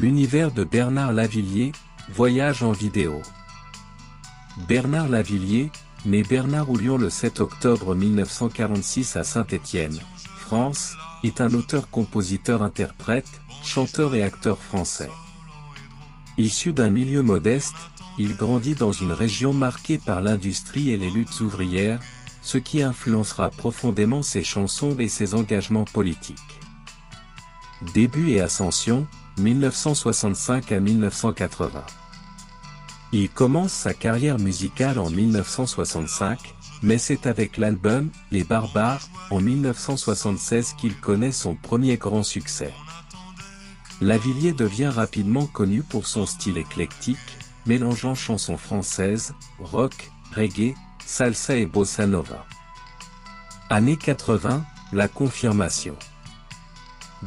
L'univers de Bernard Lavilliers, voyage en vidéo. Bernard Lavilliers, né Bernard Oulion le 7 octobre 1946 à Saint-Étienne, France, est un auteur-compositeur-interprète, chanteur et acteur français. Issu d'un milieu modeste, il grandit dans une région marquée par l'industrie et les luttes ouvrières, ce qui influencera profondément ses chansons et ses engagements politiques. Début et ascension, 1965 à 1980. Il commence sa carrière musicale en 1965, mais c'est avec l'album « Les Barbares » en 1976 qu'il connaît son premier grand succès. Lavilliers devient rapidement connu pour son style éclectique, mélangeant chansons françaises, rock, reggae, salsa et bossa nova. Années 80, la confirmation.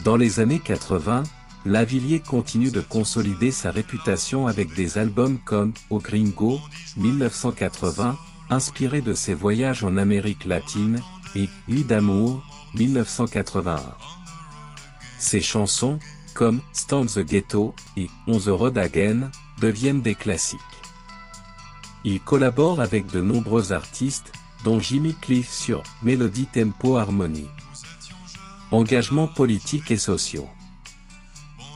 Dans les années 80, Lavilliers continue de consolider sa réputation avec des albums comme « Au Gringo » 1980, inspiré de ses voyages en Amérique latine, et « Nuit d'amour » 1981. Ses chansons, comme « Stand the Ghetto » et « On the Road Again » deviennent des classiques. Il collabore avec de nombreux artistes, dont Jimmy Cliff sur « Mélodie Tempo Harmonie ». Engagements politiques et sociaux.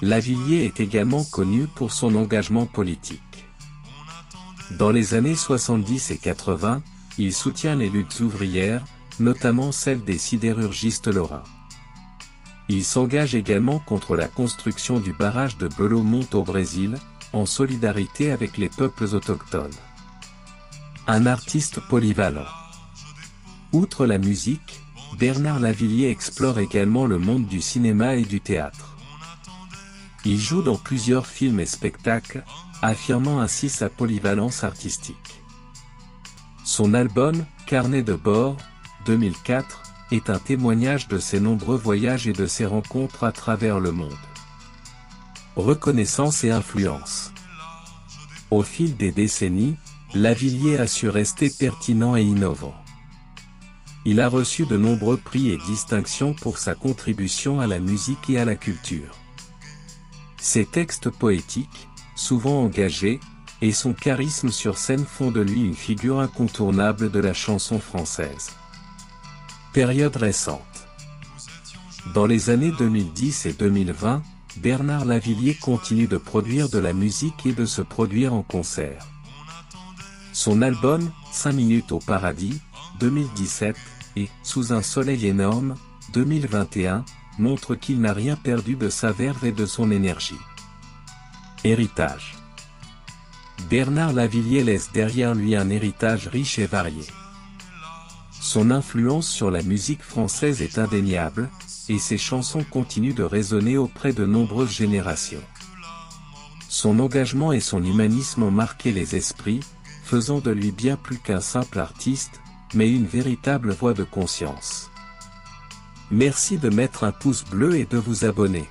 Lavilliers est également connu pour son engagement politique. Dans les années 70 et 80, il soutient les luttes ouvrières, notamment celle des sidérurgistes lorrains. Il s'engage également contre la construction du barrage de Belo Monte au Brésil, en solidarité avec les peuples autochtones. Un artiste polyvalent. Outre la musique, Bernard Lavilliers explore également le monde du cinéma et du théâtre. Il joue dans plusieurs films et spectacles, affirmant ainsi sa polyvalence artistique. Son album « Carnet de bord » 2004 est un témoignage de ses nombreux voyages et de ses rencontres à travers le monde. Reconnaissance et influence. Au fil des décennies, Lavilliers a su rester pertinent et innovant. Il a reçu de nombreux prix et distinctions pour sa contribution à la musique et à la culture. Ses textes poétiques, souvent engagés, et son charisme sur scène font de lui une figure incontournable de la chanson française. Période récente. Dans les années 2010 et 2020, Bernard Lavilliers continue de produire de la musique et de se produire en concert. Son album « 5 minutes au paradis » 2017 et « Sous un soleil énorme » 2021 montre qu'il n'a rien perdu de sa verve et de son énergie. Héritage. Bernard Lavilliers laisse derrière lui un héritage riche et varié. Son influence sur la musique française est indéniable, et ses chansons continuent de résonner auprès de nombreuses générations. Son engagement et son humanisme ont marqué les esprits, faisant de lui bien plus qu'un simple artiste, mais une véritable voix de conscience. Merci de mettre un pouce bleu et de vous abonner.